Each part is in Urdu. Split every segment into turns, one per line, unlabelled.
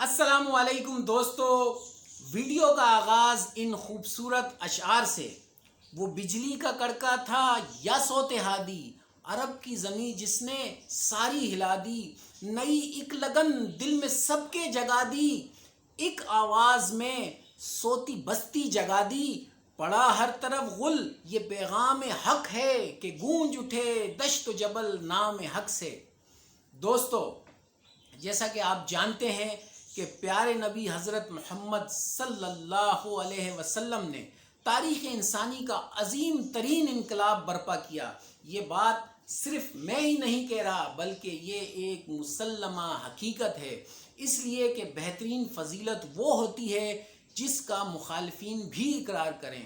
السلام علیکم دوستو، ویڈیو کا آغاز ان خوبصورت اشعار سے۔ وہ بجلی کا کڑکا تھا یا صوت ہادی، عرب کی زمیں جس نے ساری ہلا دی، نئی ایک لگن دل میں سب کے جگا دی، ایک آواز میں سوتی بستی جگا دی، پڑا ہر طرف غل یہ پیغام حق ہے کہ گونج اٹھے دشت و جبل نام حق سے۔ دوستو، جیسا کہ آپ جانتے ہیں کہ پیارے نبی حضرت محمد صلی اللہ علیہ وسلم نے تاریخ انسانی کا عظیم ترین انقلاب برپا کیا۔ یہ بات صرف میں ہی نہیں کہہ رہا بلکہ یہ ایک مسلمہ حقیقت ہے، اس لیے کہ بہترین فضیلت وہ ہوتی ہے جس کا مخالفین بھی اقرار کریں۔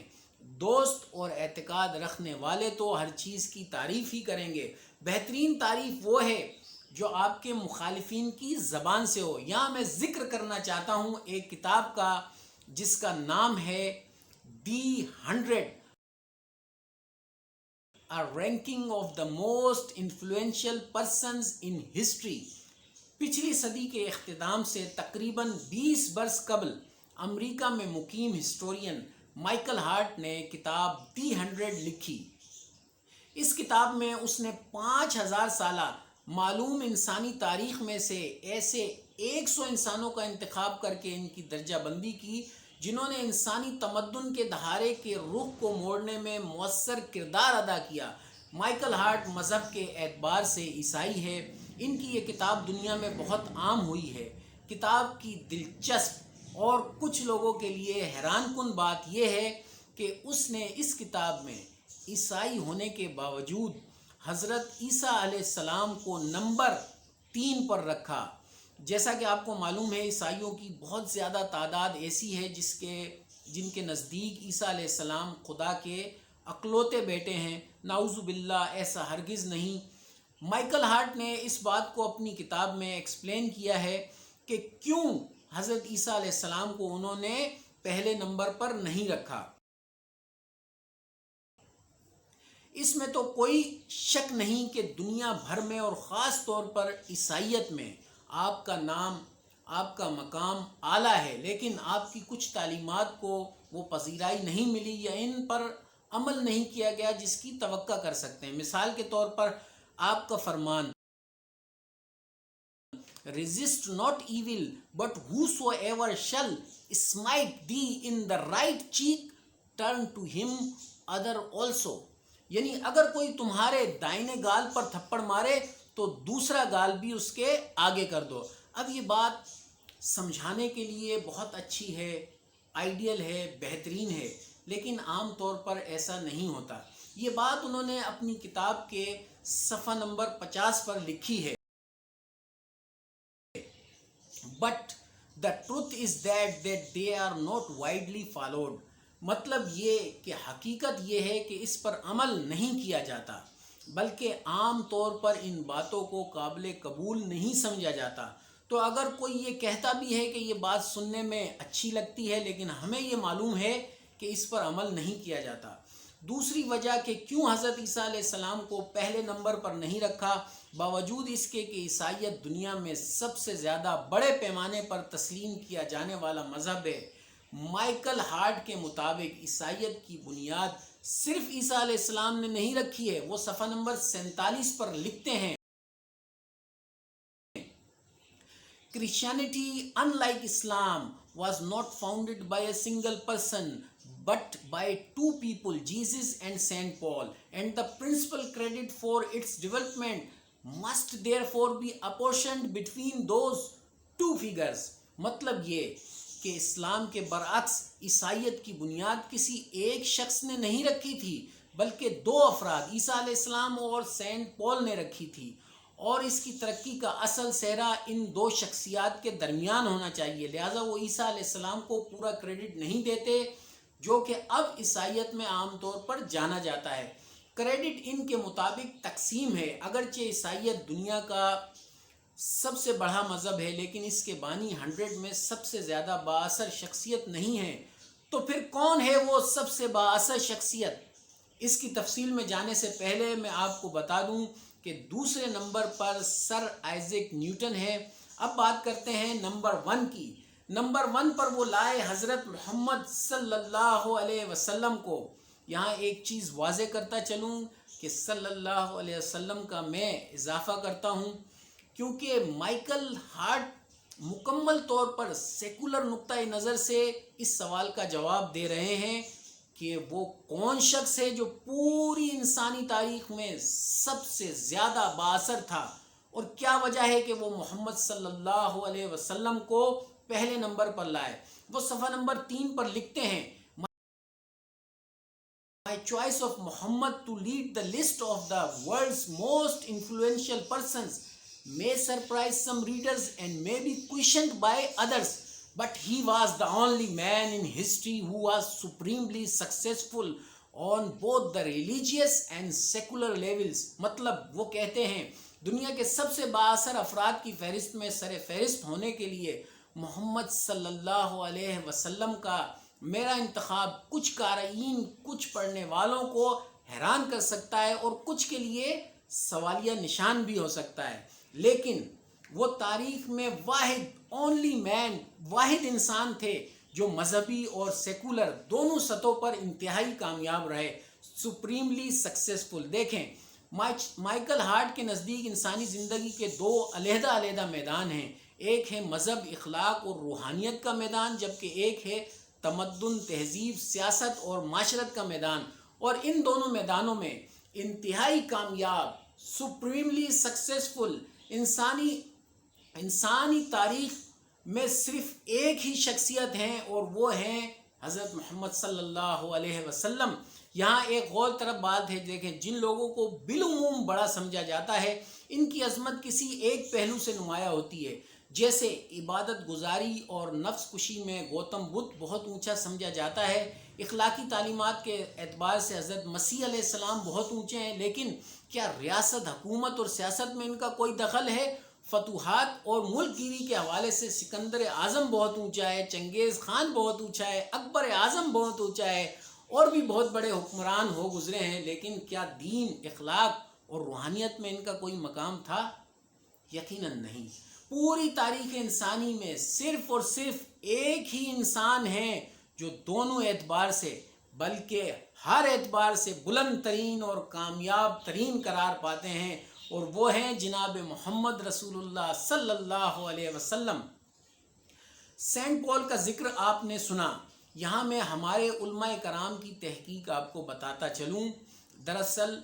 دوست اور اعتقاد رکھنے والے تو ہر چیز کی تعریف ہی کریں گے، بہترین تعریف وہ ہے جو آپ کے مخالفین کی زبان سے ہو۔ یہاں میں ذکر کرنا چاہتا ہوں ایک کتاب کا جس کا نام ہے دی 100 A Ranking of the Most Influential Persons in History۔ پچھلی صدی کے اختتام سے تقریباً 20 برس قبل امریکہ میں مقیم ہسٹورین مائیکل ہارٹ نے کتاب دی 100 لکھی۔ اس کتاب میں اس نے 5000 سالہ معلوم انسانی تاریخ میں سے ایسے 100 انسانوں کا انتخاب کر کے ان کی درجہ بندی کی جنہوں نے انسانی تمدن کے دہارے کے رخ کو موڑنے میں مؤثر کردار ادا کیا۔ مائیکل ہارٹ مذہب کے اعتبار سے عیسائی ہے۔ ان کی یہ کتاب دنیا میں بہت عام ہوئی ہے۔ کتاب کی دلچسپ اور کچھ لوگوں کے لیے حیران کن بات یہ ہے کہ اس نے اس کتاب میں عیسائی ہونے کے باوجود حضرت عیسیٰ علیہ السلام کو نمبر 3 پر رکھا۔ جیسا کہ آپ کو معلوم ہے عیسائیوں کی بہت زیادہ تعداد ایسی ہے جن کے نزدیک عیسیٰ علیہ السلام خدا کے اکلوتے بیٹے ہیں۔ نعوذ باللہ، ایسا ہرگز نہیں۔ مائیکل ہارٹ نے اس بات کو اپنی کتاب میں ایکسپلین کیا ہے کہ کیوں حضرت عیسیٰ علیہ السلام کو انہوں نے پہلے نمبر پر نہیں رکھا۔ اس میں تو کوئی شک نہیں کہ دنیا بھر میں اور خاص طور پر عیسائیت میں آپ کا نام، آپ کا مقام اعلیٰ ہے، لیکن آپ کی کچھ تعلیمات کو وہ پذیرائی نہیں ملی یا ان پر عمل نہیں کیا گیا جس کی توقع کر سکتے ہیں۔ مثال کے طور پر آپ کا فرمان resist not evil but whosoever shall smite thee in the right cheek turn to him other also، یعنی اگر کوئی تمہارے دائنے گال پر تھپڑ مارے تو دوسرا گال بھی اس کے آگے کر دو۔ اب یہ بات سمجھانے کے لیے بہت اچھی ہے، آئیڈیل ہے، بہترین ہے، لیکن عام طور پر ایسا نہیں ہوتا۔ یہ بات انہوں نے اپنی کتاب کے صفحہ نمبر 50 پر لکھی ہے۔ But the truth is that they are not widely followed۔ مطلب یہ کہ حقیقت یہ ہے کہ اس پر عمل نہیں کیا جاتا، بلکہ عام طور پر ان باتوں کو قابل قبول نہیں سمجھا جاتا۔ تو اگر کوئی یہ کہتا بھی ہے کہ یہ بات سننے میں اچھی لگتی ہے لیکن ہمیں یہ معلوم ہے کہ اس پر عمل نہیں کیا جاتا۔ دوسری وجہ کہ کیوں حضرت عیسیٰ علیہ السلام کو پہلے نمبر پر نہیں رکھا، باوجود اس کے کہ عیسائیت دنیا میں سب سے زیادہ بڑے پیمانے پر تسلیم کیا جانے والا مذہب ہے۔ مائیکل ہارٹ کے مطابق عیسائیت کی بنیاد صرف عیسیٰ علیہ السلام نے نہیں رکھی ہے۔ وہ صفحہ نمبر 47 پر لکھتے ہیں، Christianity, unlike Islam, was not founded by a single person but by two people, Jesus and Saint Paul, and the principal credit for its development must therefore be apportioned between those two figures۔ مطلب یہ کہ اسلام کے برعکس عیسائیت کی بنیاد کسی ایک شخص نے نہیں رکھی تھی بلکہ 2 افراد عیسیٰ علیہ السلام اور سینٹ پول نے رکھی تھی، اور اس کی ترقی کا اصل سہرا ان 2 شخصیات کے درمیان ہونا چاہیے۔ لہٰذا وہ عیسیٰ علیہ السلام کو پورا کریڈٹ نہیں دیتے جو کہ اب عیسائیت میں عام طور پر جانا جاتا ہے۔ کریڈٹ ان کے مطابق تقسیم ہے۔ اگرچہ عیسائیت دنیا کا سب سے بڑا مذہب ہے لیکن اس کے بانی 100 میں سب سے زیادہ بااثر شخصیت نہیں ہے، تو پھر کون ہے وہ سب سے بااثر شخصیت؟ اس کی تفصیل میں جانے سے پہلے میں آپ کو بتا دوں کہ دوسرے نمبر پر سر آئزیک نیوٹن ہے۔ اب بات کرتے ہیں نمبر 1 کی۔ نمبر 1 پر وہ لائے حضرت محمد صلی اللہ علیہ وسلم کو۔ یہاں ایک چیز واضح کرتا چلوں کہ صلی اللہ علیہ وسلم کا میں اضافہ کرتا ہوں، کیونکہ مائیکل ہارٹ مکمل طور پر سیکولر نقطۂ نظر سے اس سوال کا جواب دے رہے ہیں کہ وہ کون شخص ہے جو پوری انسانی تاریخ میں سب سے زیادہ بااثر تھا، اور کیا وجہ ہے کہ وہ محمد صلی اللہ علیہ وسلم کو پہلے نمبر پر لائے۔ وہ صفحہ نمبر 3 پر لکھتے ہیں، My choice of Muhammad to lead the list of the world's most influential persons may surprise some readers and may be questioned by others, but he was the only man in history who was supremely successful on both the religious and secular levels۔ مطلب وہ کہتے ہیں دنیا کے سب سے بااثر افراد کی فہرست میں سر فہرست ہونے کے لیے محمد صلی اللہ علیہ وسلم کا میرا انتخاب کچھ قارئین، کچھ پڑھنے والوں کو حیران کر سکتا ہے اور کچھ کے لیے سوالیہ نشان بھی ہو سکتا ہے، لیکن وہ تاریخ میں واحد انسان تھے جو مذہبی اور سیکولر دونوں سطحوں پر انتہائی کامیاب رہے، سپریملی سکسیسفل۔ دیکھیں، مائیکل ہارٹ کے نزدیک انسانی زندگی کے 2 علیحدہ میدان ہیں، ایک ہے مذہب، اخلاق اور روحانیت کا میدان، جبکہ ایک ہے تمدن، تہذیب، سیاست اور معاشرت کا میدان، اور ان دونوں میدانوں میں انتہائی کامیاب، سپریملی سکسیسفل انسانی تاریخ میں صرف ایک ہی شخصیت ہیں، اور وہ ہیں حضرت محمد صلی اللہ علیہ وسلم۔ یہاں ایک غور طرف بات ہے، دیکھیں، جن لوگوں کو بالعموم بڑا سمجھا جاتا ہے، ان کی عظمت کسی ایک پہلو سے نمایاں ہوتی ہے۔ جیسے عبادت گزاری اور نفس کشی میں گوتم بدھ بہت اونچا سمجھا جاتا ہے، اخلاقی تعلیمات کے اعتبار سے حضرت مسیح علیہ السلام بہت اونچے ہیں، لیکن کیا ریاست، حکومت اور سیاست میں ان کا کوئی دخل ہے؟ فتوحات اور ملک گیری کے حوالے سے سکندر اعظم بہت اونچا ہے، چنگیز خان بہت اونچا ہے، اکبر اعظم بہت اونچا ہے، اور بھی بہت بڑے حکمران ہو گزرے ہیں، لیکن کیا دین، اخلاق اور روحانیت میں ان کا کوئی مقام تھا؟ یقیناً نہیں۔ پوری تاریخ انسانی میں صرف اور صرف ایک ہی انسان ہے جو دونوں اعتبار سے بلکہ ہر اعتبار سے بلند ترین اور کامیاب ترین قرار پاتے ہیں، اور وہ ہیں جناب محمد رسول اللہ صلی اللہ علیہ وسلم۔ سینٹ پال کا ذکر آپ نے سنا، یہاں میں ہمارے علماء کرام کی تحقیق آپ کو بتاتا چلوں۔ دراصل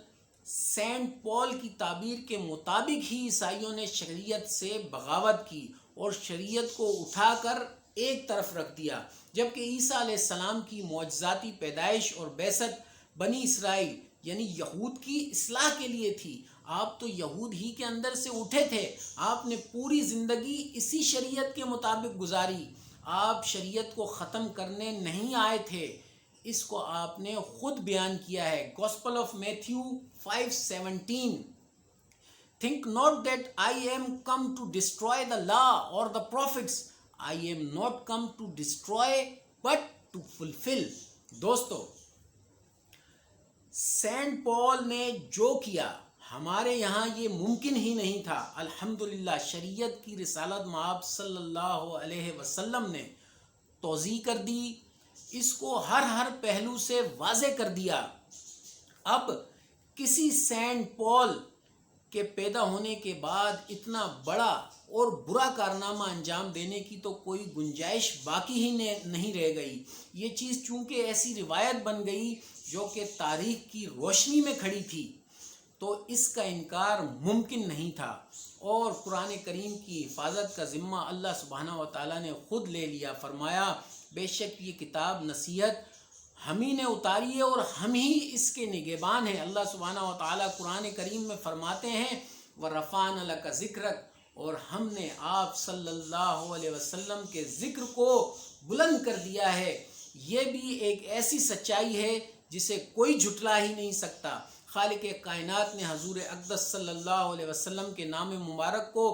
سینٹ پال کی تعبیر کے مطابق ہی عیسائیوں نے شریعت سے بغاوت کی اور شریعت کو اٹھا کر ایک طرف رکھ دیا، جبکہ عیسیٰ علیہ السلام کی معجزاتی پیدائش اور بعثت بنی اسرائیل یعنی یہود کی اصلاح کے لیے تھی۔ آپ تو یہود ہی کے اندر سے اٹھے تھے، آپ نے پوری زندگی اسی شریعت کے مطابق گزاری، آپ شریعت کو ختم کرنے نہیں آئے تھے، اس کو آپ نے خود بیان کیا ہے۔ Gospel of Matthew 5:17 Think not that I am come to destroy the law or the prophets. I am not come to destroy but to fulfill۔ دوستو، سینٹ پال نے جو کیا ہمارے یہاں یہ ممکن ہی نہیں تھا۔ الحمدللہ شریعت کی رسالت مآب صلی اللہ علیہ وسلم نے توضیح کر دی، اس کو ہر پہلو سے واضح کر دیا۔ اب کسی سینٹ پال کے پیدا ہونے کے بعد اتنا بڑا اور برا کارنامہ انجام دینے کی تو کوئی گنجائش باقی ہی نہیں رہ گئی۔ یہ چیز چونکہ ایسی روایت بن گئی جو کہ تاریخ کی روشنی میں کھڑی تھی، تو اس کا انکار ممکن نہیں تھا، اور قرآن کریم کی حفاظت کا ذمہ اللہ سبحانہ و تعالیٰ نے خود لے لیا۔ فرمایا، بے شک یہ کتاب نصیحت ہم ہی نے اتاری ہے اور ہم ہی اس کے نگہبان ہیں۔ اللہ سبحانہ و تعالیٰ قرآن کریم میں فرماتے ہیں، وَرَفَعْنَا لَكَ ذِكْرَكَ، اور ہم نے آپ صلی اللہ علیہ وسلم کے ذکر کو بلند کر دیا ہے۔ یہ بھی ایک ایسی سچائی ہے جسے کوئی جھٹلا ہی نہیں سکتا۔ خالق کائنات نے حضور اقدس صلی اللہ علیہ وسلم کے نام مبارک کو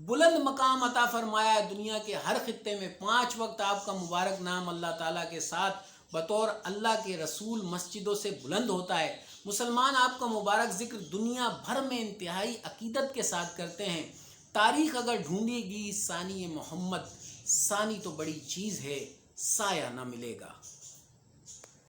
بلند مقام عطا فرمایا ہے۔ دنیا کے ہر خطے میں 5 وقت آپ کا مبارک نام اللہ تعالیٰ کے ساتھ بطور اللہ کے رسول مسجدوں سے بلند ہوتا ہے۔ مسلمان آپ کا مبارک ذکر دنیا بھر میں انتہائی عقیدت کے ساتھ کرتے ہیں۔ تاریخ اگر ڈھونڈے گی ثانی محمد، ثانی تو بڑی چیز ہے، سایہ نہ ملے گا۔